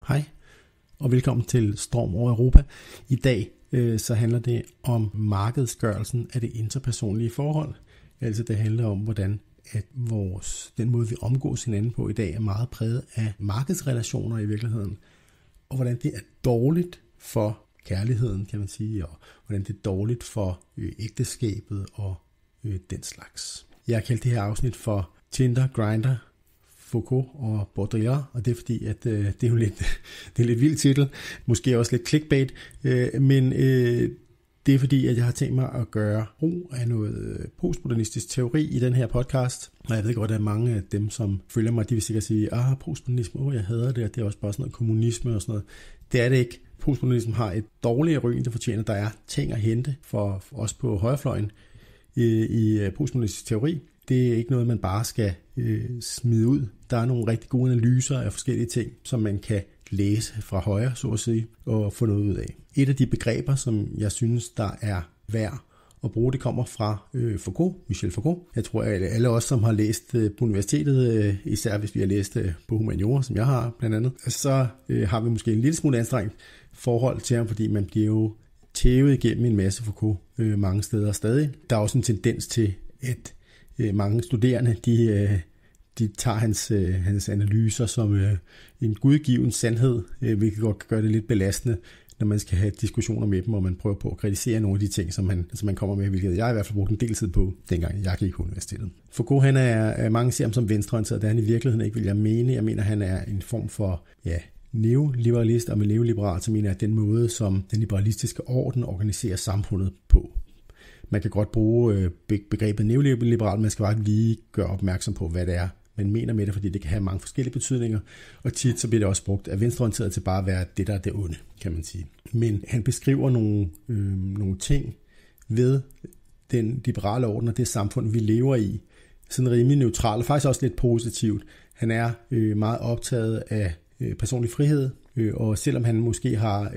Hej, og velkommen til Storm over Europa. I dag så handler det om markedsgørelsen af det interpersonlige forhold. Altså det handler om, hvordan at den måde, vi omgås hinanden på i dag, er meget præget af markedsrelationer i virkeligheden. Og hvordan det er dårligt for kærligheden, kan man sige, og hvordan det er dårligt for ægteskabet og den slags. Jeg har kaldt det her afsnit for Tinder, Grindr, Foucault og Baudrillard, og det er fordi, at det er jo lidt, det er en lidt vild titel, måske også lidt clickbait, men det er fordi, at jeg har tænkt mig at gøre brug af noget postmodernistisk teori i den her podcast, og jeg ved godt, at mange af dem, som følger mig, de vil sikkert sige, postmodernisme, jeg hader det, og det er også bare sådan noget kommunisme og sådan noget. Det er det ikke. Postmodernisme har et dårligere ry, end det fortjener. Der er ting at hente for os på højrefløjen i postmodernistisk teori. Det er ikke noget, man bare skal smide ud. Der er nogle rigtig gode analyser af forskellige ting, som man kan læse fra højre, så at sige, og få noget ud af. Et af de begreber, som jeg synes, der er værd at bruge, det kommer fra Michel Foucault. Jeg tror, at alle os, som har læst på universitetet, især hvis vi har læst på humaniora, som jeg har blandt andet, så har vi måske en lille smule anstrengt forhold til ham, fordi man bliver jo tævet igennem en masse Foucault mange steder stadig. Der er også en tendens til, at mange studerende, de tager hans analyser som en gudgiven sandhed, hvilket godt kan gøre det lidt belastende, når man skal have diskussioner med dem, og man prøver på at kritisere nogle af de ting, som man kommer med, hvilket jeg i hvert fald brugte en del tid på, dengang jeg gik på universitetet. Foucault, han er mange ser ham som venstreorienteret, det han i virkeligheden ikke vil jeg mene. Jeg mener, han er en form for neoliberalist, og med neoliberal, så mener jeg, at den måde, som den liberalistiske orden organiserer samfundet på. Man kan godt bruge begrebet neoliberal, man skal bare lige gøre opmærksom på, hvad det er, man mener med det, fordi det kan have mange forskellige betydninger, og tit så bliver det også brugt af venstreorienteret til bare at være det, der er det onde, kan man sige. Men han beskriver nogle ting ved den liberale orden og det samfund, vi lever i, sådan rimelig neutralt, og faktisk også lidt positivt. Han er meget optaget af personlig frihed, og selvom han måske har,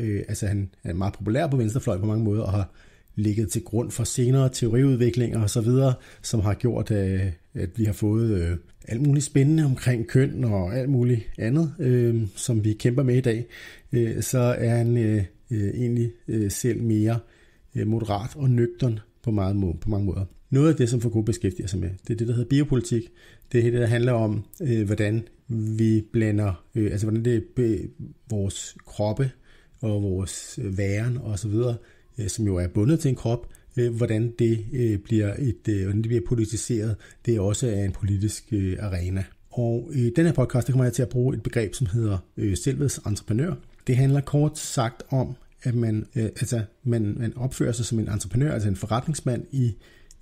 han er meget populær på venstrefløj på mange måder, og har ligget til grund for senere teoriudviklinger og så videre, som har gjort, at vi har fået alt muligt spændende omkring køn og alt muligt andet, som vi kæmper med i dag, så er han egentlig selv mere moderat og nøgtern på mange måder. Noget af det, som Foucault beskæftiger sig med, det er det, der hedder biopolitik. Det er det, der handler om, hvordan vi blander, hvordan det er vores kroppe og vores væren og så videre, som jo er bundet til en krop, hvordan det bliver politiseret, det er også en politisk arena. Og i den her podcast, der kommer jeg til at bruge et begreb, som hedder selvets entreprenør. Det handler kort sagt om, at man opfører sig som en entreprenør, altså en forretningsmand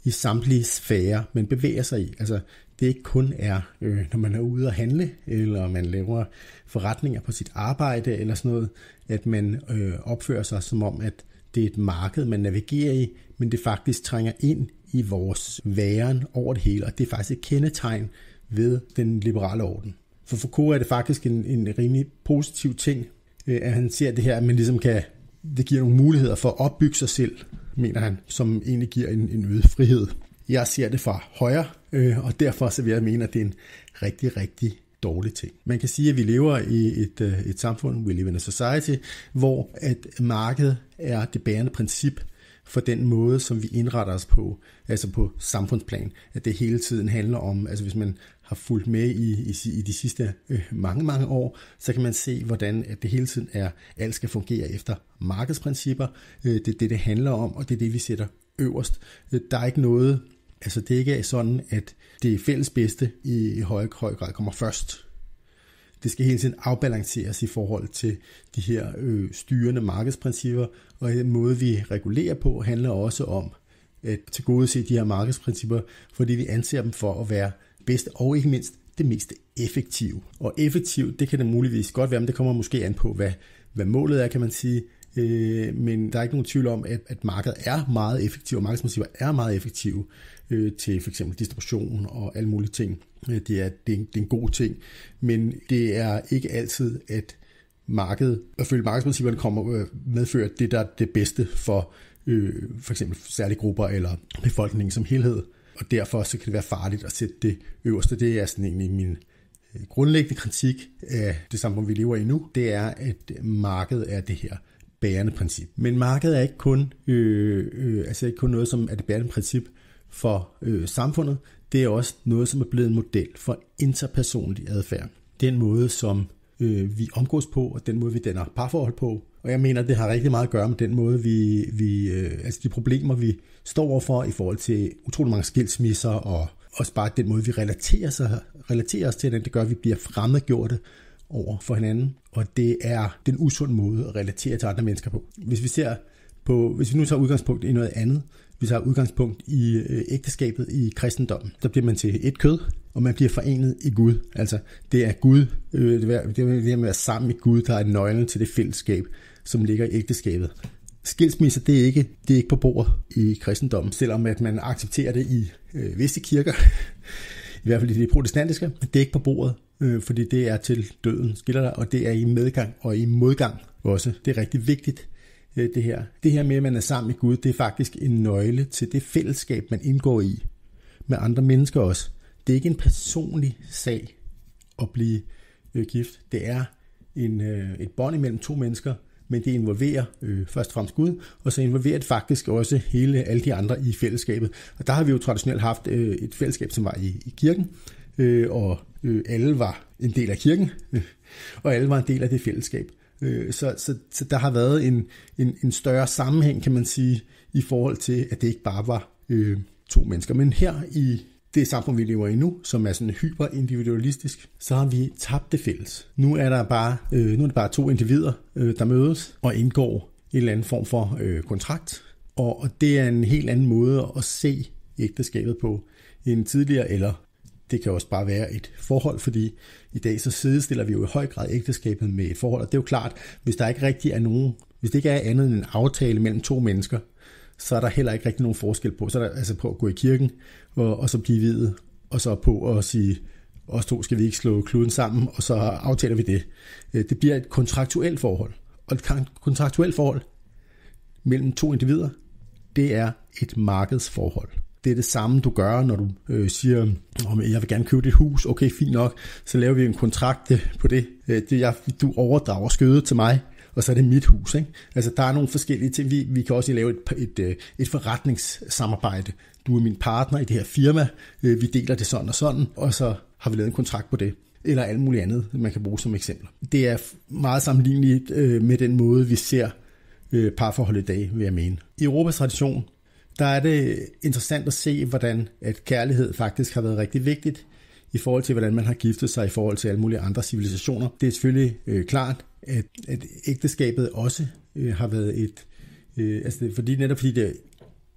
i samtlige sfærer, man bevæger sig i. Altså det ikke kun er, når man er ude at handle, eller man laver forretninger på sit arbejde, eller sådan noget, at man opfører sig som om, at det er et marked, man navigerer i, men det faktisk trænger ind i vores væren over det hele, og det er faktisk et kendetegn ved den liberale orden. For Foucault er det faktisk en rimelig positiv ting, at han ser det her, at man ligesom det giver nogle muligheder for at opbygge sig selv, mener han, som egentlig giver en øget frihed. Jeg ser det fra højre, og derfor så vil jeg mene, at det er en rigtig, rigtig dårlig ting. Man kan sige, at vi lever i et samfund, we live in a society, hvor at markedet er det bærende princip for den måde, som vi indretter os på, altså på samfundsplan. At det hele tiden handler om, altså hvis man har fulgt med i de sidste mange år, så kan man se, hvordan at det hele tiden alt skal fungere efter markedsprincipper. Det er det handler om, og det er det, vi sætter øverst. Der er ikke noget, altså det ikke er sådan, at det fælles bedste i høj grad kommer først. Det skal hele tiden afbalanceres i forhold til de her styrende markedsprincipper, og den måde, vi regulerer på, handler også om at tilgodese de her markedsprincipper, fordi vi anser dem for at være bedst og ikke mindst det mest effektive. Og effektivt, det kan det muligvis godt være, men det kommer måske an på, hvad målet er, kan man sige. Men der er ikke nogen tvivl om, at markedet er meget effektivt, og markedsprincipper er meget effektive til for eksempel distribution og alle mulige ting. Det er en god ting, men det er ikke altid, at markedet, ifølge markedsprincipperne, medfører det, der er det bedste for for eksempel særlige grupper eller befolkningen som helhed. Og derfor så kan det være farligt at sætte det øverste. Det er sådan egentlig grundlæggende kritik af det samfund, vi lever i nu, det er, at markedet er det her bærende princip. Men markedet er ikke kun, ikke kun noget, som er det bærende princip for samfundet. Det er også noget, som er blevet en model for interpersonlig adfærd. Den måde, som vi omgås på, og den måde, vi danner parforhold på. Og jeg mener, det har rigtig meget at gøre med den måde, de problemer, vi står overfor i forhold til utrolig mange skilsmisser, og også bare den måde, vi relaterer os til den, det gør, at vi bliver fremmedgjorte over for hinanden. Og det er den usunde måde at relatere til andre mennesker på. Hvis vi nu tager udgangspunkt i noget andet, vi tager udgangspunkt i ægteskabet i kristendommen, der bliver man til et kød, og man bliver forenet i Gud. Altså, det er Gud, det er med at være sammen med Gud, der er nøglen til det fællesskab, som ligger i ægteskabet. Skilsmisse, det er ikke på bordet i kristendommen, selvom at man accepterer det i visse kirker, i hvert fald i de protestantiske. Det er ikke på bordet, fordi det er til døden skiller dig, og det er i medgang og i modgang også. Det er rigtig vigtigt, det her. Det her med, at man er sammen med Gud, det er faktisk en nøgle til det fællesskab, man indgår i med andre mennesker også. Det er ikke en personlig sag at blive gift. Det er et bånd imellem to mennesker, men det involverer først og fremmest Gud, og så involverer det faktisk også alle de andre i fællesskabet. Og der har vi jo traditionelt haft et fællesskab, som var i kirken, og alle var en del af kirken, og alle var en del af det fællesskab. Så der har været en større sammenhæng, kan man sige, i forhold til, at det ikke bare var to mennesker. Men her i det samfund, vi lever i nu, som er sådan hyperindividualistisk, så har vi tabt det fælles. Nu er det bare to individer, der mødes og indgår en eller anden form for kontrakt. Og det er en helt anden måde at se ægteskabet på end tidligere, eller det kan også bare være et forhold, fordi i dag så sidestiller vi jo i høj grad ægteskabet med et forhold. Og det er jo klart, hvis der ikke rigtig er hvis det ikke er andet end en aftale mellem to mennesker, så er der heller ikke rigtig nogen forskel på. Så er der altså på at gå i kirken, og så blive viet, og så på at sige, os to skal vi ikke slå kluden sammen, og så aftaler vi det. Det bliver et kontraktuelt forhold. Og et kontraktuelt forhold mellem to individer, det er et markedsforhold. Det er det samme, du gør, når du siger, jeg vil gerne købe dit hus. Okay, fint nok. Så laver vi en kontrakt på det. Du overdrager skødet til mig, og så er det mit hus. Ikke? Altså, der er nogle forskellige ting. Vi kan også lave et forretningssamarbejde. Du er min partner i det her firma. Vi deler det sådan og sådan, og så har vi lavet en kontrakt på det. Eller alt muligt andet, man kan bruge som eksempel. Det er meget sammenligneligt med den måde, vi ser parforhold i dag, vil jeg mene. I Europas tradition, der er det interessant at se, hvordan at kærlighed faktisk har været rigtig vigtigt i forhold til, hvordan man har giftet sig i forhold til alle mulige andre civilisationer. Det er selvfølgelig klart, at ægteskabet også har været fordi det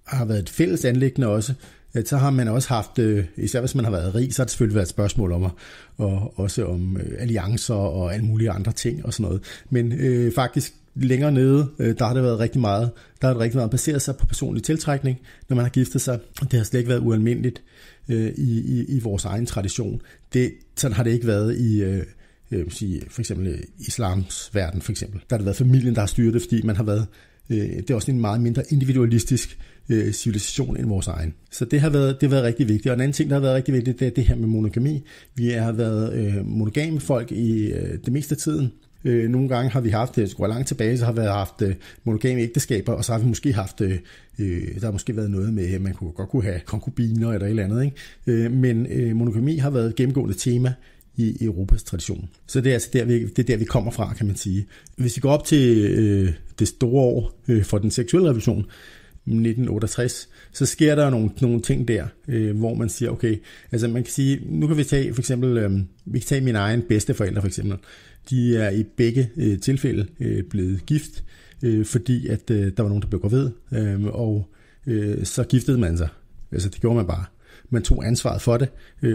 har været et fælles anliggende også, så har man også haft, især hvis man har været rig, så har det selvfølgelig været et spørgsmål om, og også om alliancer og alle mulige andre ting og sådan noget. Men faktisk længere nede, der har det været rigtig meget, baseret sig på personlig tiltrækning, når man har giftet sig. Det har slet ikke været ualmindeligt i vores egen tradition. Sådan har det ikke været i for eksempel islams verden, for eksempel. Der har det været familien, der har styret det, fordi man har været, det er også en meget mindre individualistisk civilisation end vores egen. Så det har været rigtig vigtigt. Og en anden ting, der har været rigtig vigtigt, det er det her med monogami. Vi har været monogame folk i det meste af tiden. Nogle gange har vi haft, det skulle langt tilbage, så har vi haft monogame ægteskaber, og så har vi måske haft, der har måske været noget med, at man godt kunne have konkubiner eller et eller andet, ikke? Men monogami har været et gennemgående tema i Europas tradition. Så det er altså der, vi kommer fra, kan man sige. Hvis vi går op til det store år for den seksuelle revolution, 1968, så sker der nogle ting der, hvor man siger, okay, altså man kan sige, nu kan vi tage for eksempel, vi kan tage mine egen bedsteforældre for eksempel. De er i begge tilfælde blevet gift, fordi at der var nogen, der blev gravid, og så giftede man sig. Altså det gjorde man bare. Man tog ansvaret for det,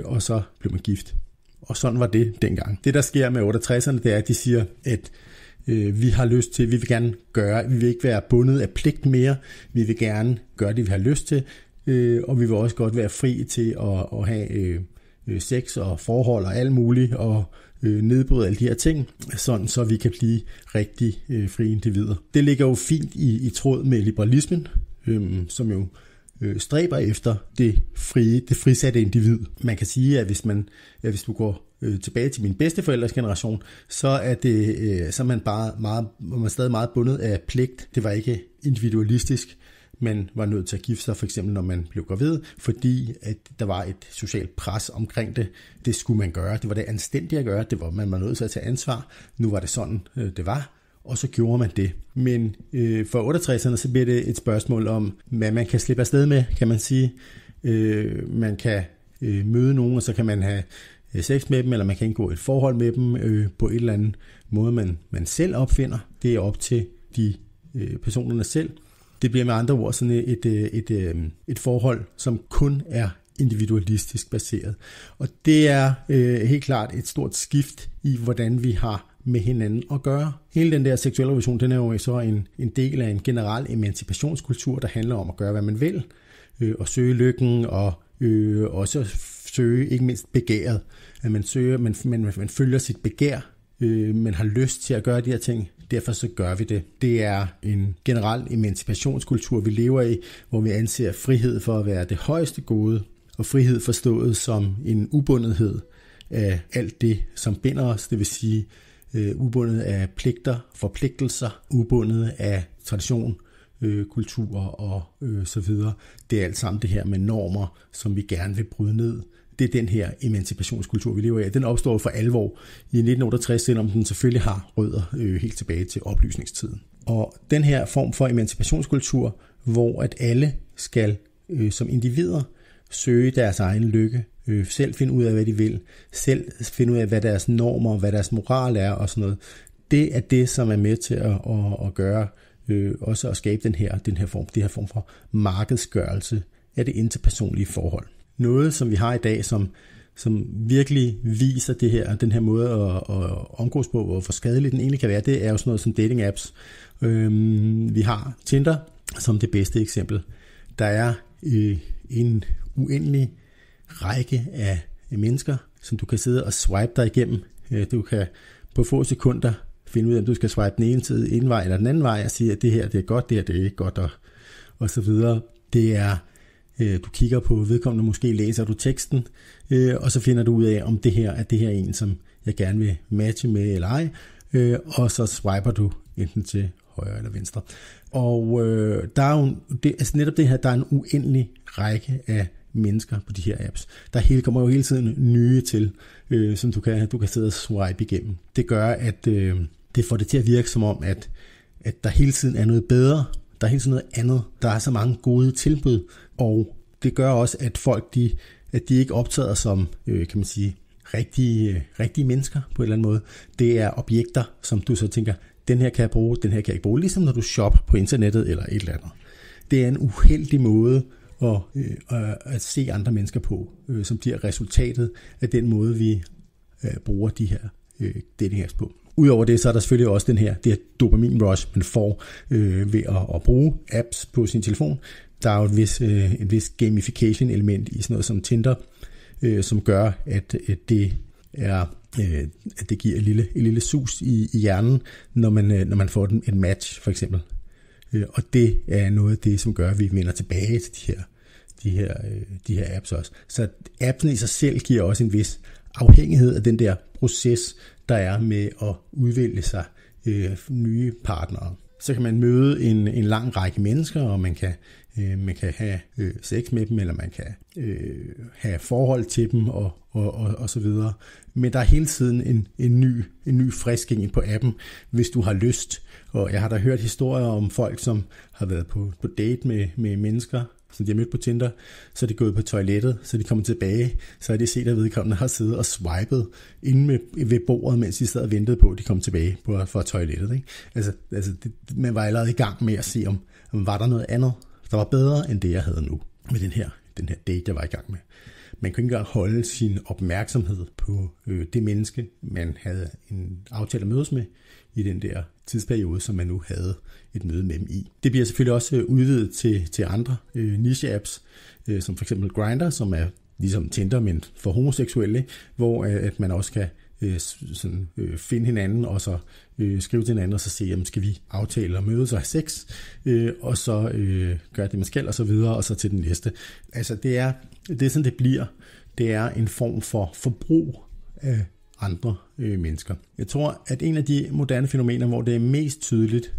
og så blev man gift. Og sådan var det dengang. Det der sker med 68'erne, det er, at de siger, at vi har lyst til, vi vil gerne gøre, vi vil ikke være bundet af pligt mere, vi vil gerne gøre det, vi har lyst til, og vi vil også godt være fri til at have sex og forhold og alt muligt, og nedbryde alle de her ting, sådan så vi kan blive rigtig frie individer. Det ligger jo fint i tråd med liberalismen, som jo stræber efter det frisatte individ. Man kan sige, at hvis du går tilbage til min bedsteforældres generation, så er man stadig meget bundet af pligt. Det var ikke individualistisk. Man var nødt til at gifte sig, for eksempel når man blev gravid, fordi at der var et socialt pres omkring det. Det skulle man gøre. Det var det anstændige at gøre. Man var nødt til at tage ansvar. Nu var det sådan, det var. Og så gjorde man det. Men for 68'erne, så bliver det et spørgsmål om, hvad man kan slippe afsted med, kan man sige. Man kan møde nogen, og så kan man have sex med dem, eller man kan indgå et forhold med dem på et eller andet måde, man selv opfinder. Det er op til de personerne selv. Det bliver med andre ord sådan et forhold, som kun er individualistisk baseret. Og det er helt klart et stort skift i, hvordan vi har med hinanden at gøre. Hele den der seksuelle revolution, den er jo så en del af en generel emancipationskultur, der handler om at gøre, hvad man vil, og søge lykken, og også søge, ikke mindst begæret. At man følger sit begær, man har lyst til at gøre de her ting, derfor så gør vi det. Det er en generel emancipationskultur, vi lever i, hvor vi anser frihed for at være det højeste gode, og frihed forstået som en ubundethed af alt det, som binder os, det vil sige ubundet af pligter, forpligtelser, ubundet af tradition, kultur og så videre. Det er alt sammen det her med normer, som vi gerne vil bryde ned. Det er den her emancipationskultur, vi lever i. Den opstår for alvor i 1968, selvom den selvfølgelig har rødder helt tilbage til oplysningstiden. Og den her form for emancipationskultur, hvor at alle skal som individer søge deres egen lykke, selv finde ud af, hvad de vil, selv finde ud af, hvad deres normer, hvad deres moral er og sådan noget. Det er det, som er med til at gøre, også at skabe den her form for markedsgørelse af det interpersonlige forhold. Noget, som vi har i dag, som virkelig viser den her måde at omgås på, og hvor skadelig den egentlig kan være, det er jo sådan noget som dating apps. Vi har Tinder som det bedste eksempel. Der er en uendelig række af mennesker, som du kan sidde og swipe dig igennem. Du kan på få sekunder finde ud af, om du skal swipe den ene vej eller den anden vej, og sige, at det her det er godt, det her det er ikke godt, og så videre. Det er, du kigger på vedkommende, måske læser du teksten, og så finder du ud af, om det her er en, som jeg gerne vil matche med eller ej, og så swiper du enten til højre eller venstre. Og der er jo netop det her, der er en uendelig række af mennesker på de her apps. Der kommer jo hele tiden nye til, som du kan sidde og swipe igennem. Det gør, at det får det til at virke som om, at der hele tiden er noget bedre, der er hele tiden noget andet. Der er så mange gode tilbud, og det gør også, at folk de ikke optræder som, kan man sige, rigtige mennesker på en eller anden måde. Det er objekter, som du så tænker, den her kan jeg bruge, den her kan jeg ikke bruge. Ligesom når du shopper på internettet eller et eller andet. Det er en uheldig måde at se andre mennesker på, som bliver resultatet af den måde, vi bruger de her dating apps på. Udover det, så er der selvfølgelig også det her dopamin rush, man får ved at bruge apps på sin telefon. Der er jo et vis gamification element i sådan noget som Tinder, som gør, at det giver et lille sus i hjernen, når man får en match, for eksempel. Og det er noget af det, som gør, at vi vender tilbage til de her apps også. Så appsen i sig selv giver også en vis afhængighed af den der proces, der er med at udvælge sig nye partnere. Så kan man møde en lang række mennesker, og man kan have sex med dem, eller man kan have forhold til dem og så videre. Men der er hele tiden en ny friskning på appen, hvis du har lyst. Og jeg har da hørt historier om folk, som har været på date med mennesker, som de har mødt på Tinder, så er de gået på toilettet, så de kommer tilbage, så er de set, at vedkommende har siddet og swipet inde ved bordet, mens de sad og ventede på, at de kom tilbage fra toilettet. Ikke? Altså man var allerede i gang med at se, om var der noget andet, der var bedre end det, jeg havde nu med den her date, jeg var i gang med. Man kunne ikke engang holde sin opmærksomhed på det menneske, man havde en aftale at mødes med i den der tidsperiode, som man nu havde et møde med dem i. Det bliver selvfølgelig også udvidet til andre niche-apps, som for eksempel Grindr, som er ligesom Tinder, men for homoseksuelle, hvor at man også kan finde hinanden, og så skrive til hinanden, og så se, jamen, skal vi aftale at mødes og have sex, og så gøre det, man skal, og så videre, og så til den næste. Altså, det er sådan, det bliver. Det er en form for forbrug af andre mennesker. Jeg tror, at en af de moderne fænomener, hvor det er mest tydeligt,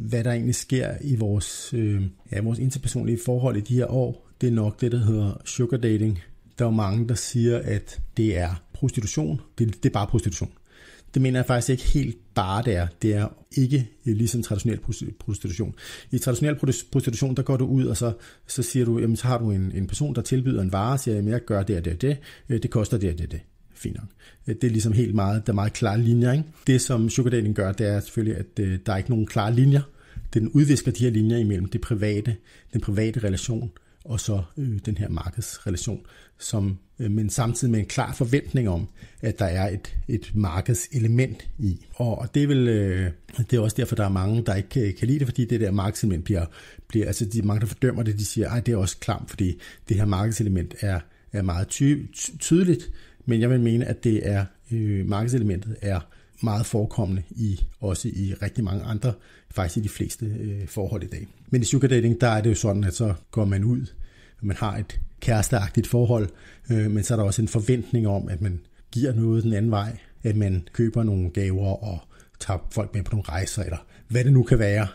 hvad der egentlig sker i vores interpersonlige forhold i de her år, det er nok det, der hedder sugar dating. Der er jo mange, der siger, at det er prostitution. Det er bare prostitution. Det mener jeg faktisk ikke helt bare det er. Det er ikke ligesom traditionel prostitution. I traditionel prostitution, der går du ud, og så siger du, jamen så har du en person, der tilbyder en vare, og siger, jamen jeg gør det og det og det. Det koster det og det og det. Fint nok. Det er ligesom helt meget, der er meget klare linjer, ikke? Det som sugar dating gør, det er selvfølgelig, at der er ikke nogen klare linjer. Den udvisker de her linjer imellem den private relation, og så den her markedsrelation, men samtidig med en klar forventning om, at der er et markedselement i. Og det er også derfor, der er mange, der ikke kan lide det, fordi det der markedselement bliver altså de mange, der fordømmer det, de siger, det er også klamt, fordi det her markedselement er meget tydeligt, men jeg vil mene, at det er markedselementet er meget forekommende også i rigtig mange andre, faktisk i de fleste forhold i dag. Men i sugar dating, der er det jo sådan, at så går man ud, man har et kæresteagtigt forhold, men så er der også en forventning om, at man giver noget den anden vej, at man køber nogle gaver og tager folk med på nogle rejser, eller hvad det nu kan være,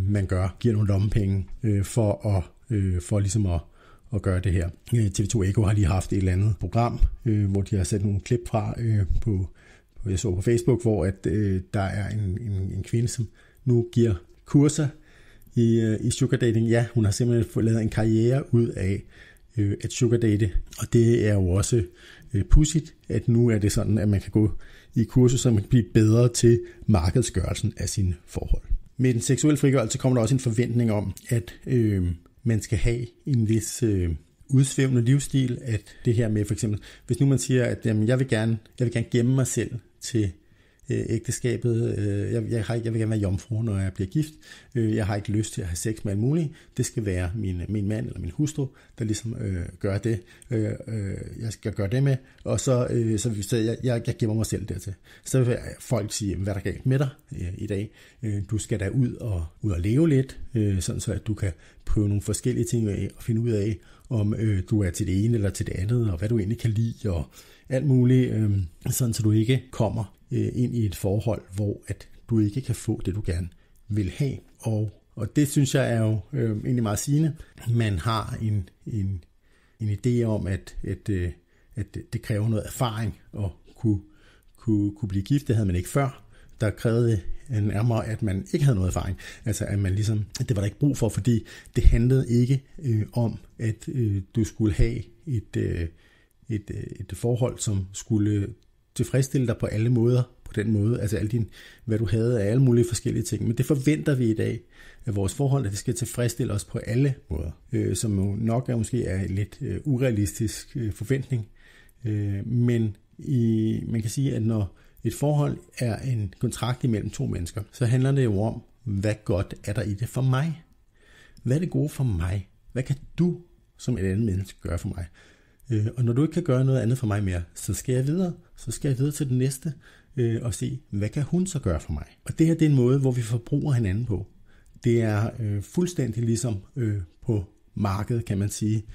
man gør, giver nogle lommepenge for ligesom at gøre det her. TV2 Eko har lige haft et eller andet program, hvor de har sat nogle klip fra jeg så på Facebook, hvor at der er en kvinde, som nu giver kurser i sugar dating. Ja, hun har simpelthen fået lavet en karriere ud af at sugar date, og det er jo også pudsigt, at nu er det sådan, at man kan gå i kurser, så man kan blive bedre til markedsgørelsen af sine forhold. Med den seksuelle frigørelse kommer der også en forventning om, at man skal have en vis udsvævende livsstil, at det her med for eksempel, hvis nu man siger, at jamen, jeg vil gerne gemme mig selv til ægteskabet, jeg vil gerne være jomfru, når jeg bliver gift, jeg har ikke lyst til at have sex med alt muligt, det skal være min mand eller min hustru, der ligesom gør det, jeg skal gøre det med, og så jeg gemmer mig selv dertil. Så vil folk sige, hvad er der galt med dig i dag? Du skal da ud og leve lidt, sådan så at du kan prøve nogle forskellige ting af og finde ud af, om du er til det ene eller til det andet, og hvad du egentlig kan lide, og alt muligt, sådan så du ikke kommer ind i et forhold, hvor at du ikke kan få det, du gerne vil have. Og det synes jeg er jo egentlig meget sigende. Man har en idé om, at det kræver noget erfaring at kunne blive gift. Det havde man ikke før. Der krævede nærmere, at man ikke havde noget erfaring. Altså, at man ligesom, det var der ikke brug for, fordi det handlede ikke om, at du skulle have et forhold, som skulle tilfredsstille dig på alle måder, på den måde, altså hvad du havde af alle mulige forskellige ting. Men det forventer vi i dag, at vores forhold, at det skal tilfredsstille os på alle måder, som jo nok måske er en lidt urealistisk forventning. Men man kan sige, at når et forhold er en kontrakt imellem to mennesker, så handler det jo om, hvad godt er der i det for mig? Hvad er det gode for mig? Hvad kan du som et andet menneske gøre for mig? Og når du ikke kan gøre noget andet for mig mere, så skal jeg videre. Så skal jeg videre til den næste og se, hvad kan hun så gøre for mig? Og det her, det er en måde, hvor vi forbruger hinanden på. Det er fuldstændig ligesom på markedet, kan man sige.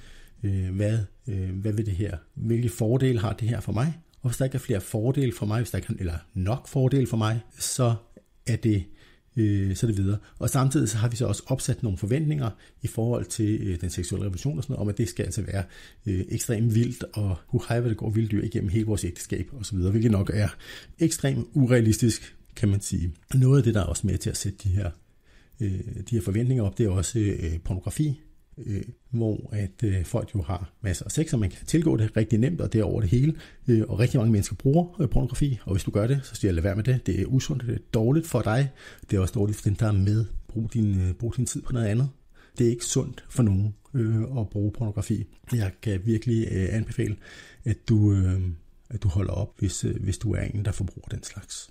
Hvad vil det her? Hvilke fordele har det her for mig? Og hvis der ikke er flere fordele for mig, eller nok fordele for mig, så er det videre. Og samtidig så har vi så også opsat nogle forventninger i forhold til den seksuelle revolution og sådan noget, om at det skal altså være ekstremt vildt, og hvad det går vildt dyr igennem hele vores ægteskab og så videre, hvilket nok er ekstremt urealistisk, kan man sige. Noget af det, der er også med til at sætte de her forventninger op, det er også pornografi, hvor at folk jo har masser af sex, og man kan tilgå det rigtig nemt, og det er over det hele, og rigtig mange mennesker bruger pornografi, og hvis du gør det, så siger jeg, lad være med det. Det er usundt, det er dårligt for dig, det er også dårligt for den, der er med. Brug din tid på noget andet. Det er ikke sundt for nogen at bruge pornografi. Jeg kan virkelig anbefale, at du holder op, hvis du er en, der forbruger den slags.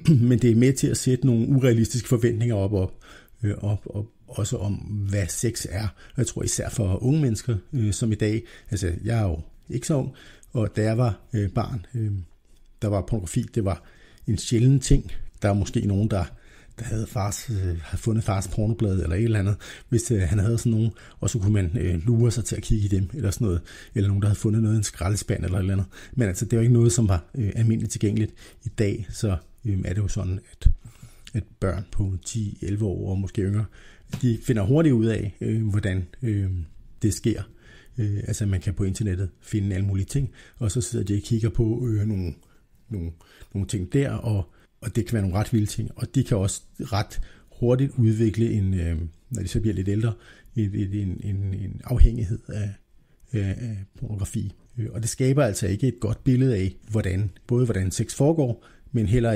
Men det er med til at sætte nogle urealistiske forventninger op også om, hvad sex er. Jeg tror især for unge mennesker, som i dag, altså jeg er jo ikke så ung, Og da jeg var barn, der var pornografi, det var en sjælden ting. Der var måske nogen, der havde fundet fars pornoblad eller et eller andet, hvis han havde sådan nogen, og så kunne man lure sig til at kigge i dem, eller sådan noget, eller nogen, der havde fundet noget i en skraldespand eller et eller andet. Men altså, det var ikke noget, som var almindeligt tilgængeligt. I dag, så er det jo sådan, at børn på 10-11 år, og måske yngre, de finder hurtigt ud af, hvordan det sker. Altså, man kan på internettet finde alle mulige ting, og så sidder de og kigger på nogle ting der, og det kan være nogle ret vilde ting, og de kan også ret hurtigt udvikle når de så bliver lidt ældre, en afhængighed af pornografi. Og det skaber altså ikke et godt billede af, hvordan sex foregår, men heller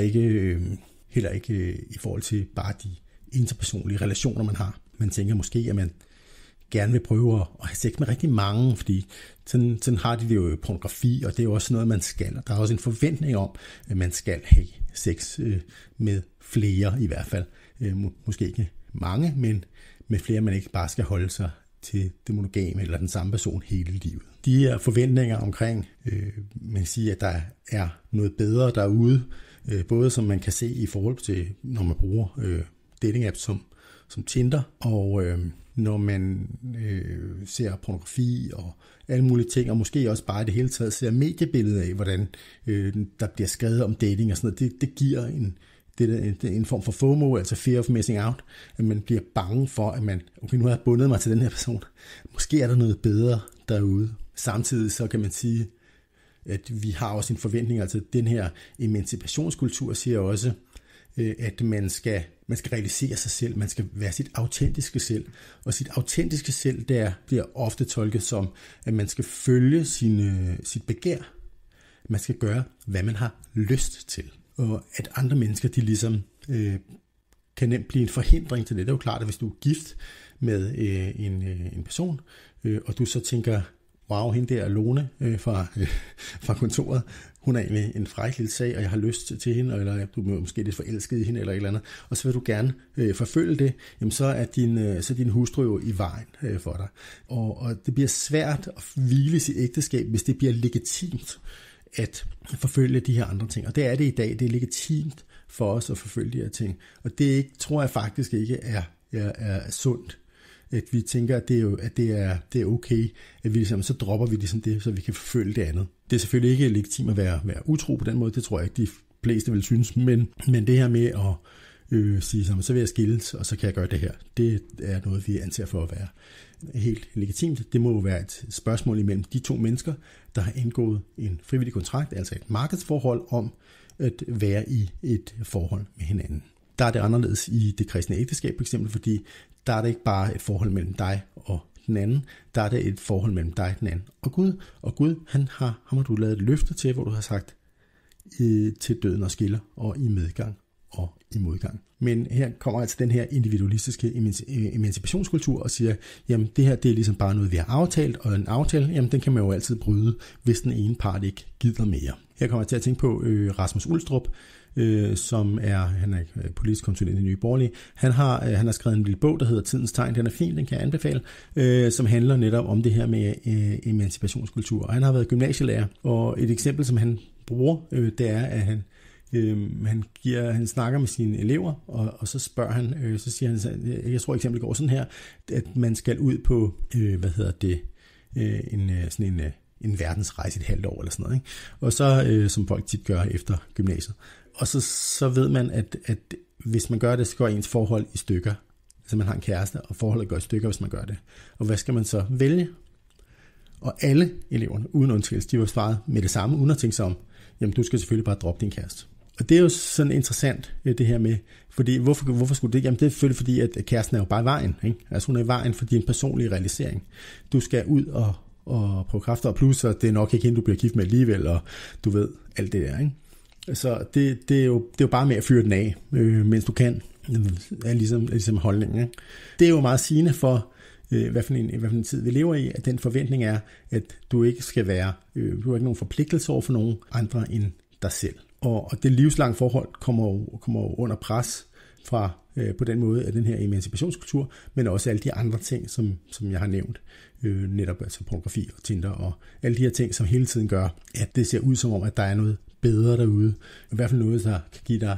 ikke i forhold til bare de interpersonlige relationer, man har. Man tænker måske, at man gerne vil prøve at have sex med rigtig mange, fordi sådan har de det jo i pornografi, og det er jo også noget, man skal. Der er også en forventning om, at man skal have sex med flere i hvert fald. Måske ikke mange, men med flere, man ikke bare skal holde sig til det monogame eller den samme person hele livet. De her forventninger omkring, man siger, at der er noget bedre derude, både som man kan se i forhold til, når man bruger dating apps som Tinder, og når man ser pornografi og alle mulige ting, og måske også bare i det hele taget ser mediebilledet af, hvordan der bliver skrevet om dating og sådan noget, det giver en form for FOMO, altså fear of missing out, at man bliver bange for, at nu har jeg bundet mig til den her person. Måske er der noget bedre derude. Samtidig så kan man sige, at vi har også en forventning, altså den her emancipationskultur siger også, at man skal realisere sig selv, man skal være sit autentiske selv, og sit autentiske selv, der bliver ofte tolket som, at man skal følge sit begær, man skal gøre, hvad man har lyst til, og at andre mennesker, de ligesom kan nemt blive en forhindring til det. Det er jo klart, at hvis du er gift med en person, og du så tænker, wow, hende der Lone fra kontoret, hun er egentlig en fræk lille sag, og jeg har lyst til hende, eller du er måske lidt forelsket i hende, eller et eller andet, og så vil du gerne forfølge det, jamen så er din hustru jo i vejen for dig. Og det bliver svært at hvile sit ægteskab, hvis det bliver legitimt at forfølge de her andre ting. Og det er det i dag. Det er legitimt for os at forfølge de her ting. Og det tror jeg faktisk ikke er sundt. At vi tænker, at det er okay, at vi ligesom, så dropper vi ligesom det, så vi kan forfølge det andet. Det er selvfølgelig ikke legitimt at være utro på den måde, det tror jeg ikke, de fleste vil synes, men det her med at sige, så vil jeg skilles, og så kan jeg gøre det her, det er noget, vi anser for at være helt legitimt. Det må jo være et spørgsmål imellem de to mennesker, der har indgået en frivillig kontrakt, altså et markedsforhold om at være i et forhold med hinanden. Der er det anderledes i det kristne ægteskab, for eksempel, fordi der er det ikke bare et forhold mellem dig og den anden, der er det et forhold mellem dig og den anden og Gud. Og Gud, ham har du lavet et løfte til, hvor du har sagt, til døden og skiller, og i medgang og i modgang. Men her kommer altså den her individualistiske emancipationskultur og siger, jamen det her, det er ligesom bare noget, vi har aftalt, og en aftale, jamen den kan man jo altid bryde, hvis den ene part ikke gider mere. Her kommer jeg til at tænke på Rasmus Ulstrup, han er politisk konsulent i Nye Borgerlige. Han har skrevet en lille bog, der hedder Tidens Tegn. Den er fin, den kan jeg anbefale, som handler netop om det her med emancipationskultur. Og han har været gymnasielærer, og et eksempel, som han bruger, det er, at han snakker med sine elever, og så spørger han, så siger han, jeg tror eksemplet går sådan her, at man skal ud på, en verdensrejse et halvt år eller sådan noget, ikke? Og så, som folk tit gør efter gymnasiet. Og så ved man, at hvis man gør det, så går ens forhold i stykker. Altså man har en kæreste, og forholdet går i stykker, hvis man gør det. Og hvad skal man så vælge? Og alle eleverne, uden undtagelse, de var svaret med det samme, uden at tænke sig om, jamen du skal selvfølgelig bare droppe din kæreste. Og det er jo sådan interessant, det her med, fordi hvorfor skulle det ikke? Jamen det er selvfølgelig fordi, at kæresten er jo bare i vejen, ikke? Altså hun er i vejen for din personlige realisering. Du skal ud og prøve kræfter, og plus, og det er nok ikke hende, du bliver gift med alligevel, og du ved, alt det der, ikke? Så det er jo bare med at fyre den af, mens du kan, er ligesom holdningen, ikke? Det er jo meget sigende for, hvad for en tid vi lever i, at den forventning er, at du ikke skal være, du har ikke nogen forpligtelse over for nogen andre end dig selv. Og det livslange forhold kommer under pres. fra på den måde af den her emancipationskultur, men også alle de andre ting, som jeg har nævnt, netop altså pornografi og Tinder og alle de her ting, som hele tiden gør, at det ser ud som om, at der er noget bedre derude. I hvert fald noget, der kan give dig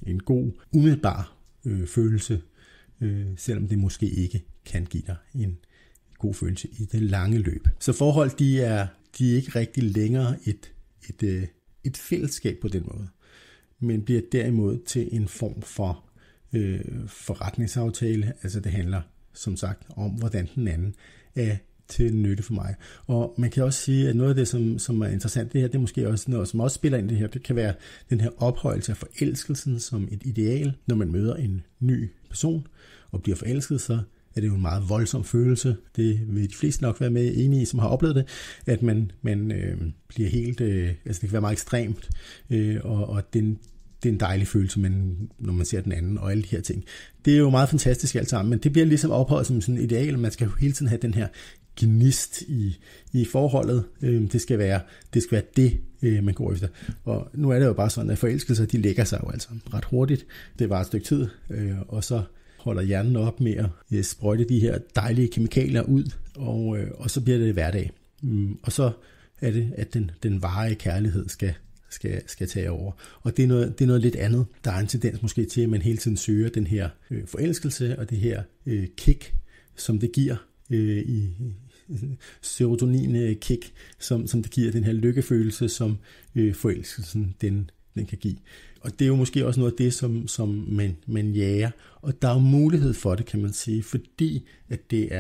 en god, umiddelbar følelse, selvom det måske ikke kan give dig en god følelse i det lange løb. Så forhold, de er ikke rigtig længere et fællesskab på den måde, men bliver derimod til en form for forretningsaftale. Altså det handler som sagt om, hvordan den anden er til nytte for mig. Og man kan også sige, at noget af det, som er interessant, det her, det er måske også noget, som også spiller ind i det her. Det kan være den her ophøjelse af forelskelsen som et ideal. Når man møder en ny person og bliver forelsket, så er det jo en meget voldsom følelse. Det vil de fleste nok være med enige i, som har oplevet det, at man bliver helt, altså det kan være meget ekstremt, og det er en dejlig følelse, når man ser den anden og alle de her ting. Det er jo meget fantastisk alt sammen, men det bliver ligesom ophøjet som sådan et ideal. Man skal jo hele tiden have den her gnist i forholdet. Det skal være det, man går efter. Og nu er det jo bare sådan, at forelskelser, de lægger sig jo altså ret hurtigt. Det var et stykke tid, og så holder hjernen op med at sprøjte de her dejlige kemikalier ud, og så bliver det hverdag. Og så er det, at den varige kærlighed skal tage over. Og det er noget lidt andet. Der er en tendens måske til, at man hele tiden søger den her forelskelse og det her kick, som det giver i serotonin-kick, som det giver den her lykkefølelse, som forelskelsen den kan give. Og det er jo måske også noget af det, som man jager. Og der er jo mulighed for det, kan man sige, fordi det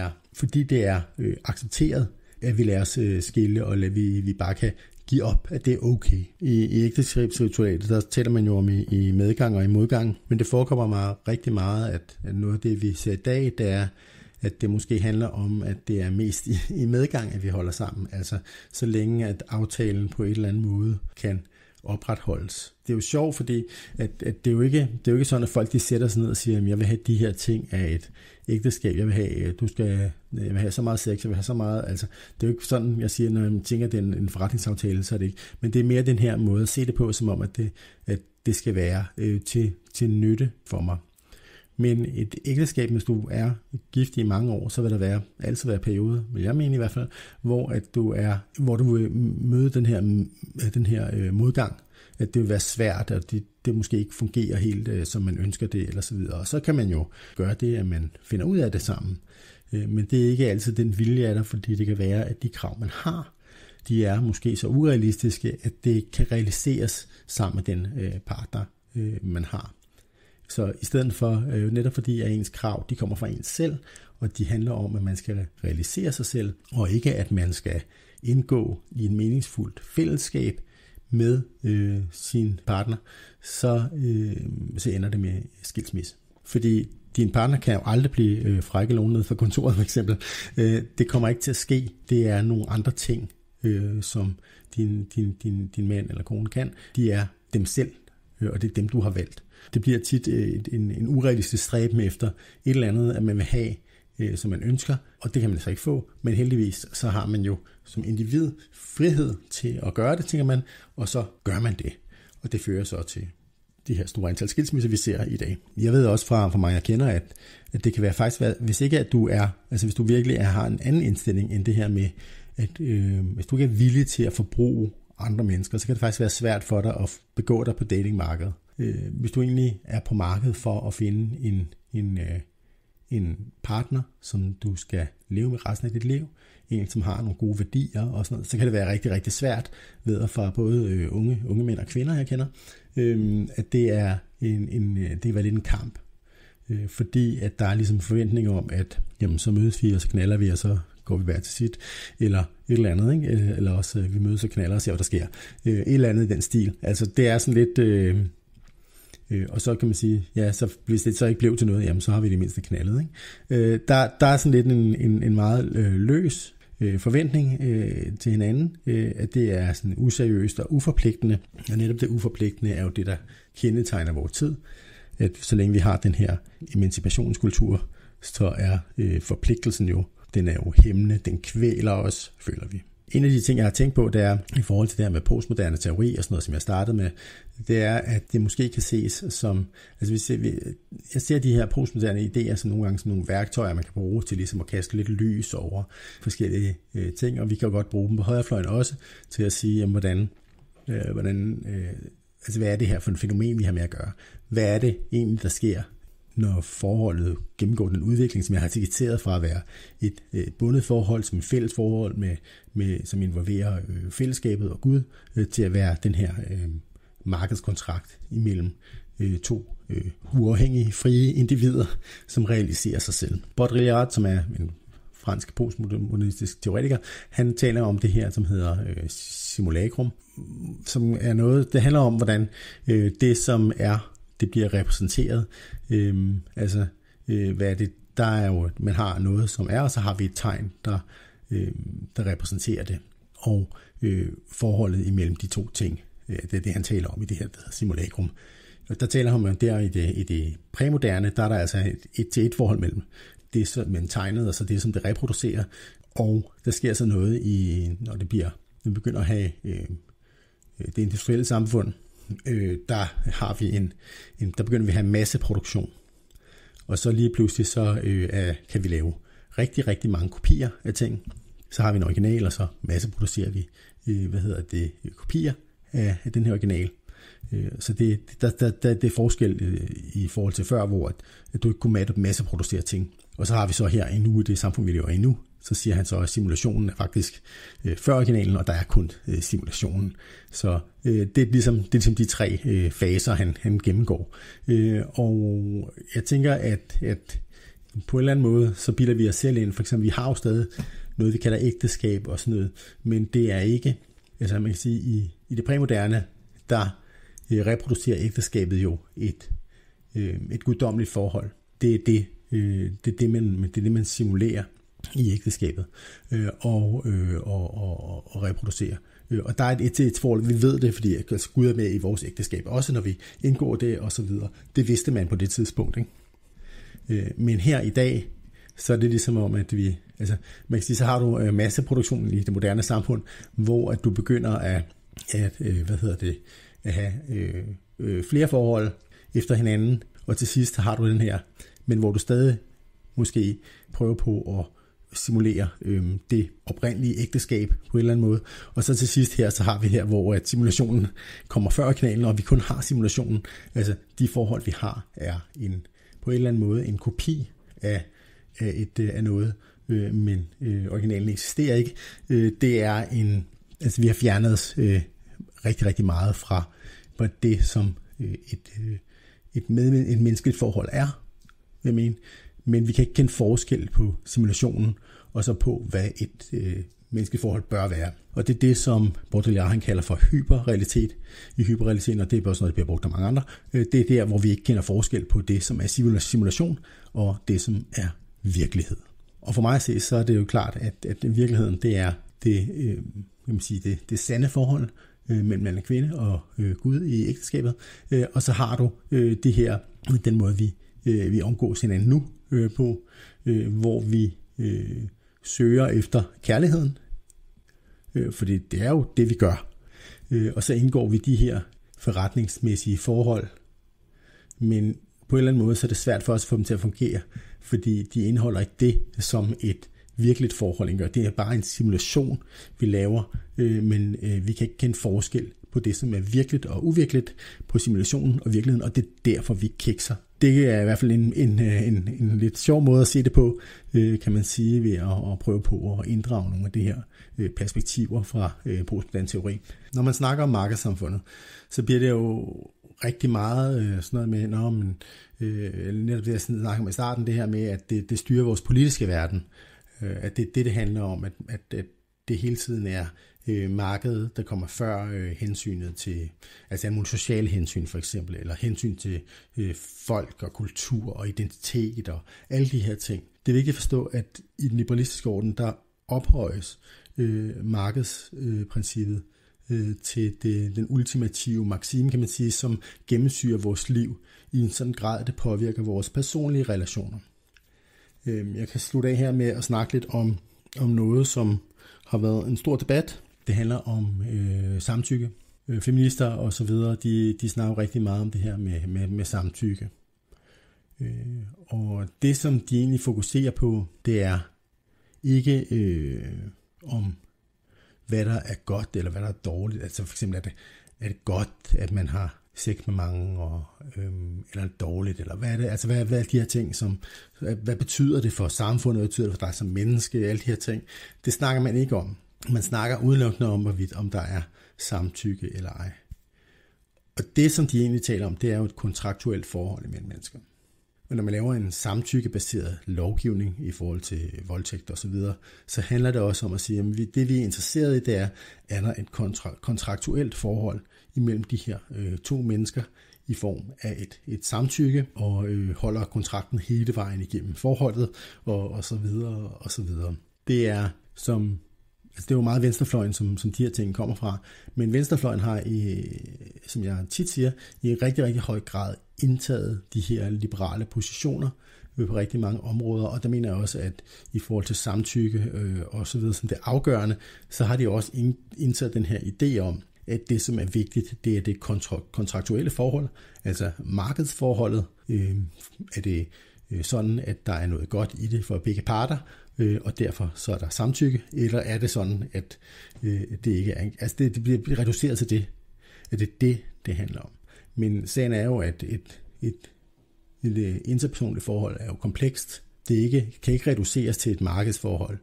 er accepteret, at vi lader os skille, og at vi bare kan give op, at det er okay. I ægteskabsritualet, der taler man jo om i medgang og i modgang, men det forekommer mig rigtig meget, at noget af det, vi ser i dag, det er, at det måske handler om, at det er mest i medgang, at vi holder sammen. Altså så længe, at aftalen på en eller anden måde kan opretholdes. Det er jo sjovt, fordi at det er jo ikke sådan, at folk de sætter sig ned og siger, at jeg vil have de her ting af et ægteskab. Jeg vil have så meget sex, jeg vil have så meget. Altså, det er jo ikke sådan, jeg siger, når jeg tænker, at det er en forretningsaftale, så er det ikke. Men det er mere den her måde at se det på, som om, at det skal være til nytte for mig. Men et ægteskab, hvis du er gift i mange år, så vil der altid være perioder, vil jeg mene i hvert fald, hvor du vil møde den her modgang, at det vil være svært, og det måske ikke fungerer helt, som man ønsker det, eller så videre. Og så kan man jo gøre det, at man finder ud af det sammen. Men det er ikke altid den vilje af dig, fordi det kan være, at de krav, man har, de er måske så urealistiske, at det kan realiseres sammen med den partner, man har. Så i stedet for, netop fordi at ens krav, de kommer fra ens selv, og de handler om, at man skal realisere sig selv, og ikke at man skal indgå i en meningsfuldt fællesskab med sin partner, så ender det med skilsmisse. Fordi din partner kan jo aldrig blive frække nogen ned fra kontoret, for eksempel. Det kommer ikke til at ske. Det er nogle andre ting, som din mand eller kone kan. De er dem selv, og det er dem, du har valgt. Det bliver tit en urealistisk stræben efter et eller andet, at man vil have, som man ønsker, og det kan man så ikke få. Men heldigvis, så har man jo som individ frihed til at gøre det, tænker man, og så gør man det. Og det fører så til de her store antal skilsmisser, vi ser i dag. Jeg ved også fra mig, jeg kender, at det kan være faktisk, hvis ikke at du er, altså hvis du virkelig har en anden indstilling end det her med, at hvis du ikke er villig til at forbruge andre mennesker, så kan det faktisk være svært for dig at begå dig på datingmarkedet. Hvis du egentlig er på markedet for at finde en partner, som du skal leve med resten af dit liv, en som har nogle gode værdier og sådan noget, så kan det være rigtig, rigtig svært ved fra både unge mænd og kvinder, jeg kender, at det er det er lidt en kamp. Fordi at der er ligesom forventning om, at jamen, så mødes vi, og så knaller vi, og så går vi hver til sit, eller et eller andet, ikke? Eller også vi mødes og knaller og ser, hvad der sker. Et eller andet i den stil. Altså det er sådan lidt... og så kan man sige, ja, så hvis det så ikke blev til noget, jamen så har vi det mindste knaldet, ikke? Der er sådan lidt en meget løs forventning til hinanden, at det er sådan useriøst og uforpligtende, og netop det uforpligtende er jo det, der kendetegner vores tid, at så længe vi har den her emancipationskultur, så er forpligtelsen jo, den er jo hæmmende, den kvæler os, føler vi. En af de ting, jeg har tænkt på, det er i forhold til det her med postmoderne teori og sådan noget, som jeg startede med, det er, at det måske kan ses som, altså jeg ser de her postmoderne idéer som nogle gange som nogle værktøjer, man kan bruge til ligesom at kaste lidt lys over forskellige ting, og vi kan jo godt bruge dem på højrefløjen også til at sige, jamen, altså hvad er det her for et fænomen, vi har med at gøre? Hvad er det egentlig, der sker, når forholdet gennemgår den udvikling, som jeg har skitseret fra at være et bundet forhold, som et fælles forhold, som involverer fællesskabet og Gud, til at være den her markedskontrakt imellem to uafhængige, frie individer, som realiserer sig selv. Baudrillard, som er en fransk postmodernistisk teoretiker, han taler om det her, som hedder simulacrum, som er noget, det handler om, hvordan det, som er, det bliver repræsenteret. Hvad er det? Der er jo, man har noget, som er, og så har vi et tegn, der repræsenterer det. Og forholdet imellem de to ting, det er det, han taler om i det her simulacrum. Der taler han om, der i det præmoderne, der er der altså et forhold mellem det, som man tegnet, og så det, som det reproducerer. Og der sker så noget, når det begynder at have det industrielle samfund, der begynder vi at have masseproduktion. Og så lige pludselig kan vi lave rigtig, rigtig mange kopier af ting. Så har vi en original, og så masseproducerer vi kopier af den her original. Så det er forskel i forhold til før, hvor at du ikke kunne masseproducere ting. Og så har vi så her endnu i det samfund, vi lever i nu, så siger han så, at simulationen er faktisk før originalen, og der er kun simulationen. Så det er ligesom de tre faser, han gennemgår. Og jeg tænker, at på en eller anden måde, så bilder vi os selv ind. For eksempel, vi har jo stadig noget, vi kalder ægteskab og sådan noget, men det er ikke, altså man kan sige, i det præmoderne, der reproducerer ægteskabet jo et guddommeligt forhold. Det er det, man simulerer i ægteskabet og reproducerer. Og der er et forhold, vi ved det, fordi Gud er med i vores ægteskab, også når vi indgår det og så videre. Det vidste man på det tidspunkt, ikke? Men her i dag, så er det ligesom om, at man kan sige, så har du masseproduktionen i det moderne samfund, hvor at du begynder at have flere forhold efter hinanden, og til sidst har du den her, men hvor du stadig måske prøver på at simulere det oprindelige ægteskab på en eller anden måde. Og så til sidst her, så har vi her, hvor at simulationen kommer før kanalen, og vi kun har simulationen. Altså de forhold, vi har, er på en eller anden måde en kopi af noget, men originalen eksisterer ikke. Det er vi har fjernet os rigtig, rigtig meget fra det, som et menneskeligt forhold er, vil jeg mene. Men vi kan ikke kende forskel på simulationen, og så på, hvad et menneskeligt forhold bør være. Og det er det, som Baudrillard han kalder for hyperrealitet. I hyperrealiteten, og det er også noget, der bliver brugt af mange andre, det er der, hvor vi ikke kender forskel på det, som er simulation, og det, som er virkelighed. Og for mig at se, så er det jo klart, at virkeligheden, det er det sande forhold mellem mand og kvinde og Gud i ægteskabet. Og så har du det her, den måde, vi omgås hinanden nu på, hvor vi søger efter kærligheden, fordi det er jo det, vi gør. Og så indgår vi de her forretningsmæssige forhold, men på en eller anden måde, så er det svært for os at få dem til at fungere, fordi de indeholder ikke det, som et virkeligt forhold gør. Det er bare en simulation, vi laver, men vi kan ikke kende forskel på det, som er virkeligt og uvirkeligt på simulationen og virkeligheden, og det er derfor, vi kikser. Det er i hvert fald en lidt sjov måde at se det på, kan man sige, ved at prøve på at inddrage nogle af de her perspektiver fra postmoderne teori. Når man snakker om markedssamfundet, så bliver det jo rigtig meget sådan noget med, netop det, jeg snakker om i starten, det her med, at det styrer vores politiske verden. At det handler om, at det hele tiden er markedet, der kommer før hensynet til, altså nogle sociale hensyn for eksempel, eller hensyn til folk og kultur og identitet og alle de her ting. Det er vigtigt at forstå, at i den liberalistiske orden, der ophøjes markedsprincippet til den ultimative maxime, kan man sige, som gennemsyrer vores liv i en sådan grad, at det påvirker vores personlige relationer. Jeg kan slutte af her med at snakke lidt om om noget, som har været en stor debat. Det handler om samtykke. Feminister og så videre, de snakker rigtig meget om det her med samtykke. Og det, som de egentlig fokuserer på, det er ikke om, hvad der er godt eller hvad der er dårligt. Altså for eksempel, er det godt, at man har sex med mange, eller er det dårligt, eller hvad er det? Altså hvad er de her ting, hvad betyder det for samfundet, hvad betyder det for dig som menneske, alle de her ting. Det snakker man ikke om. Man snakker udelukkende om, om der er samtykke eller ej. Og det, som de egentlig taler om, det er jo et kontraktuelt forhold imellem mennesker. Og når man laver en samtykkebaseret lovgivning i forhold til voldtægt og så videre, så handler det også om at sige, at det vi er interesseret i, det er der et kontraktuelt forhold imellem de her to mennesker i form af et samtykke, og holder kontrakten hele vejen igennem forholdet, og så videre, og så videre. Det er som... Altså det er jo meget venstrefløjen, som de her ting kommer fra. Men venstrefløjen har, som jeg tit siger, i rigtig, rigtig høj grad indtaget de her liberale positioner på rigtig mange områder. Og der mener jeg også, at i forhold til samtykke og så videre, som det er afgørende, så har de også indtaget den her idé om, at det, som er vigtigt, det er det kontraktuelle forhold. Altså markedsforholdet. Er det sådan, at der er noget godt i det for begge parter, og derfor så er der samtykke, eller er det sådan, at det ikke er... Altså det bliver reduceret til det, at det handler om. Men sagen er jo, at et interpersonligt forhold er jo komplekst. Det kan ikke reduceres til et markedsforhold.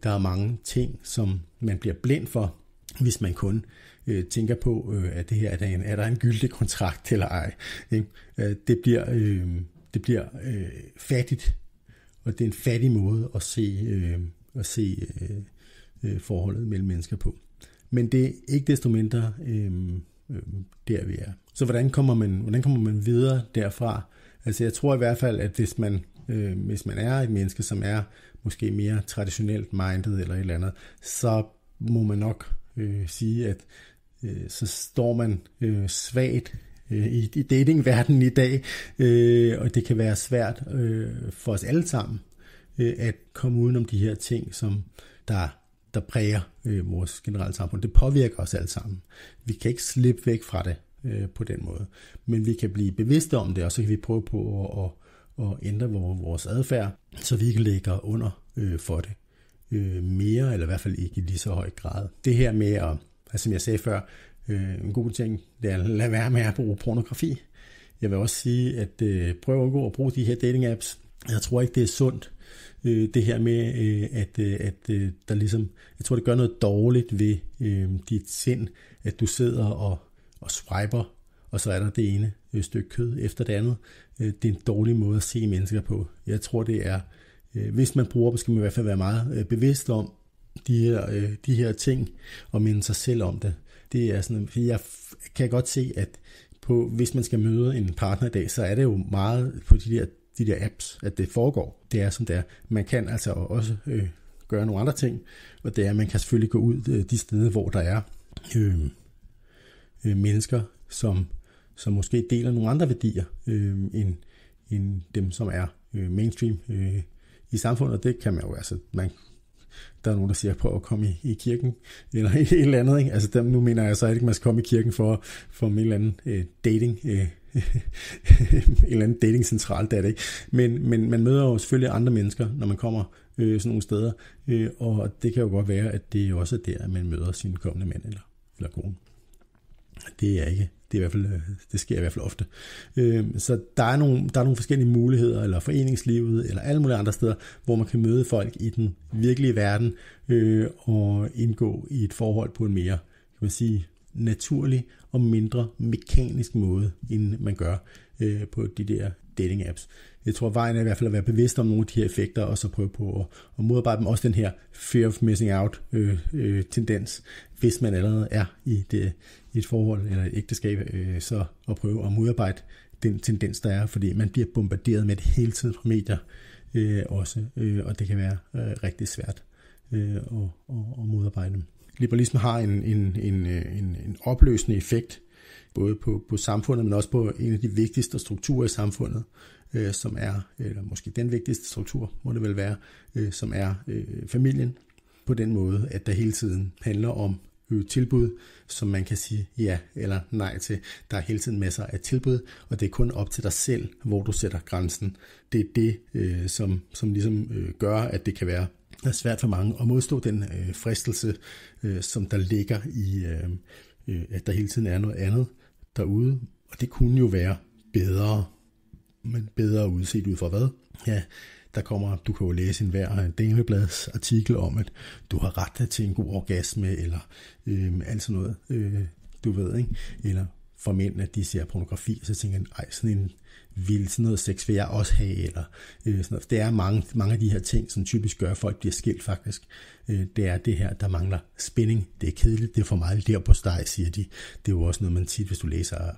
Der er mange ting, som man bliver blind for, hvis man kun tænker på, at det her er der en gyldig kontrakt eller ej. Det bliver fattigt, og det er en fattig måde at se forholdet mellem mennesker på. Men det er ikke desto mindre der vi er. Så hvordan kommer man videre derfra? Altså jeg tror i hvert fald, at hvis man er et menneske, som er måske mere traditionelt minded eller et eller andet, så må man nok sige, at så står man svagt i datingverdenen i dag, og det kan være svært for os alle sammen at komme udenom de her ting, som der præger vores generelle samfund. Det påvirker os alle sammen. Vi kan ikke slippe væk fra det på den måde, men vi kan blive bevidste om det, og så kan vi prøve på at ændre vores adfærd, så vi ikke ligger under for det mere, eller i hvert fald ikke i lige så høj grad. Det her med at, altså som jeg sagde før, en god ting, det er at lade være med at bruge pornografi. Jeg vil også sige, at prøv at gå og bruge de her dating apps. Jeg tror ikke, det er sundt, det her med, at der ligesom, jeg tror, det gør noget dårligt ved dit sind, at du sidder og swiper, og så er der det ene stykke kød efter det andet. Det er en dårlig måde at se mennesker på. Jeg tror, det er, hvis man bruger dem, skal man i hvert fald være meget bevidst om de her ting, og minde sig selv om det. Det er sådan, jeg kan godt se, at hvis man skal møde en partner i dag, så er det jo meget på de der apps, at det foregår. Det er som det er. Man kan altså også gøre nogle andre ting, og det er, at man kan selvfølgelig gå ud de steder, hvor der er mennesker, som måske deler nogle andre værdier end dem, som er mainstream i samfundet. Det kan man jo altså, der er nogen, der siger, prøv at komme i kirken, eller et eller andet, ikke? Altså nu mener jeg så ikke, at man skal komme i kirken for en eller anden dating, en eller anden datingcentral, det er det ikke. Men man møder jo selvfølgelig andre mennesker, når man kommer sådan nogle steder, og det kan jo godt være, at det er også der, at man møder sin kommende mand eller kone. Det er ikke. Det sker i hvert fald ofte. Så der er nogle forskellige muligheder, eller foreningslivet, eller alle mulige andre steder, hvor man kan møde folk i den virkelige verden, og indgå i et forhold på en mere, kan man sige, naturlig og mindre mekanisk måde, end man gør på de der dating apps. Jeg tror, vejen er i hvert fald at være bevidst om nogle af de her effekter, og så prøve på at modarbejde dem. Også den her fear of missing out tendens, hvis man allerede er i et forhold eller et ægteskab, så at prøve at modarbejde den tendens, der er, fordi man bliver bombarderet med det hele tiden fra medier også, og det kan være rigtig svært at modarbejde dem. Liberalisme har en opløsende effekt, både på samfundet, men også på en af de vigtigste strukturer i samfundet, som er, eller måske den vigtigste struktur, må det vel være, som er familien. på den måde, at der hele tiden handler om tilbud, som man kan sige ja eller nej til. Der er hele tiden masser af tilbud, og det er kun op til dig selv, hvor du sætter grænsen. Det er det, som ligesom gør, at det kan være svært for mange at modstå den fristelse, som der ligger i, at der hele tiden er noget andet derude. Og det kunne jo være bedre, men bedre udset ud fra hvad? Ja, du kan jo læse enhver Dameblads artikel om, at du har ret til en god orgasme, eller alt sådan noget, du ved, ikke? Eller for mænd, at de ser pornografi, så tænker jeg, sådan noget sex vil jeg også have, eller sådan noget. Det er mange af de her ting, som typisk gør, at folk bliver skilt faktisk. Det er det her, der mangler spænding. Det er kedeligt, det er for meget der på steg, siger de. Det er jo også noget, man tit, hvis du læser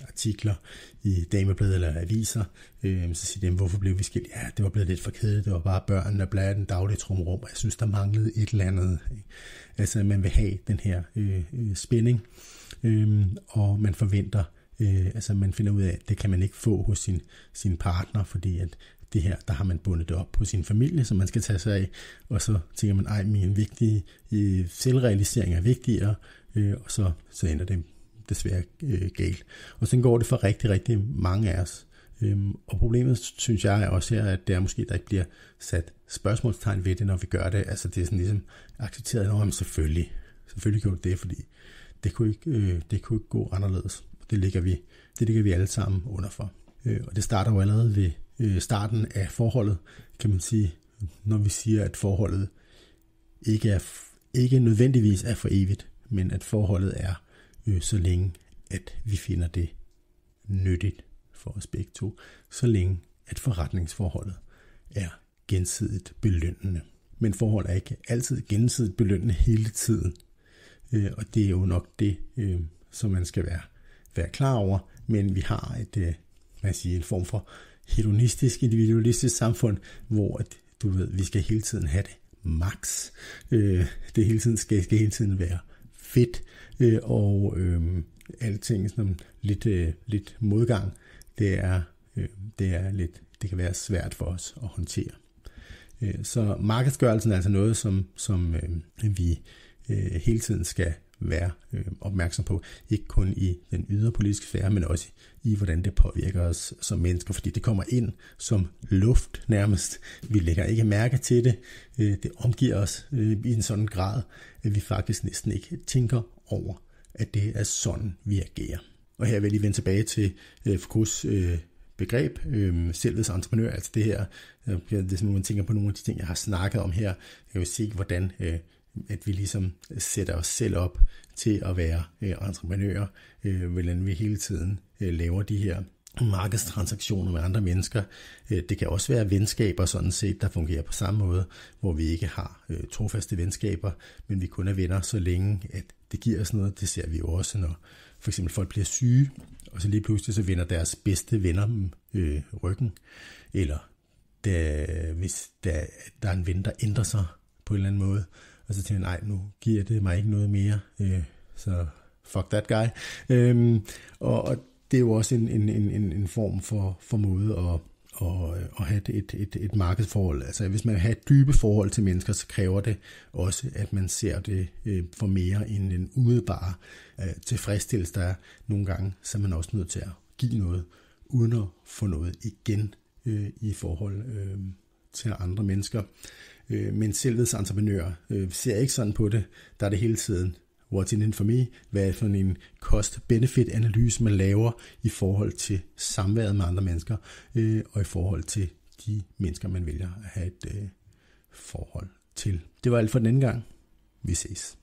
artikler i Damebladet eller aviser, så siger de, hvorfor blev vi skilt? Ja, det var blevet lidt for kedeligt, det var bare børn, der blev den daglige trumrum, og jeg synes, der manglede et eller andet. Altså, man vil have den her spænding, og man forventer, man finder ud af, at det kan man ikke få hos sin partner, fordi at det her, der har man bundet det op på sin familie, som man skal tage sig af, og så tænker man, min vigtige selvrealisering er vigtigere, og så ender det desværre galt. Og så går det for rigtig, rigtig mange af os. Og problemet, synes jeg også her, at det er måske, der ikke bliver sat spørgsmålstegn ved det, når vi gør det. Altså det er sådan ligesom accepteret, at selvfølgelig gjorde det, fordi det kunne ikke gå anderledes. Det ligger vi alle sammen under for. Og det starter jo allerede ved starten af forholdet, kan man sige, når vi siger, at forholdet ikke nødvendigvis er for evigt, men at forholdet er så længe, at vi finder det nyttigt for os begge to, så længe at forretningsforholdet er gensidigt belønnende. Men forhold er ikke altid gensidigt belønnende hele tiden, og det er jo nok det, som man skal være klar over, men vi har en form for hedonistisk, individualistisk samfund, hvor vi skal hele tiden have det max. Det skal hele tiden være fedt, og alting sådan lidt modgang, det kan være svært for os at håndtere. Så markedsgørelsen er altså noget, som vi hele tiden skal være opmærksom på, ikke kun i den ydre politiske sfære, men også i hvordan det påvirker os som mennesker, fordi det kommer ind som luft nærmest. Vi lægger ikke mærke til det. Det omgiver os i en sådan grad, at vi faktisk næsten ikke tænker over, at det er sådan, vi agerer. Og her vil jeg lige vende tilbage til Foucaults begreb, selvets entreprenør, altså det her, det er sådan, man tænker på nogle af de ting, jeg har snakket om her. Jeg vil se, hvordan at vi ligesom sætter os selv op til at være entreprenører, hvordan vi hele tiden laver de her markedstransaktioner med andre mennesker. Det kan også være venskaber sådan set, der fungerer på samme måde, hvor vi ikke har trofaste venskaber, men vi kun er venner så længe, at det giver os noget. Det ser vi jo også, når for eksempel folk bliver syge, og så lige pludselig så vender deres bedste venner dem ryggen, eller hvis der er en ven, der ændrer sig på en eller anden måde, og så tænker jeg, nej, nu giver det mig ikke noget mere, så fuck that guy. Og det er jo også en form for måde at have et markedsforhold. Altså hvis man vil have et dybe forhold til mennesker, så kræver det også, at man ser det for mere end en umiddelbare tilfredsstillelse, der er nogle gange, så er man også nødt til at give noget, uden at få noget igen i forhold til andre mennesker. Men selvets entreprenør ser ikke sådan på det. Der er det hele tiden, what's in it for me? Hvad er det for en cost-benefit-analyse, man laver i forhold til samværet med andre mennesker, og i forhold til de mennesker, man vælger at have et forhold til. Det var alt for den anden gang. Vi ses.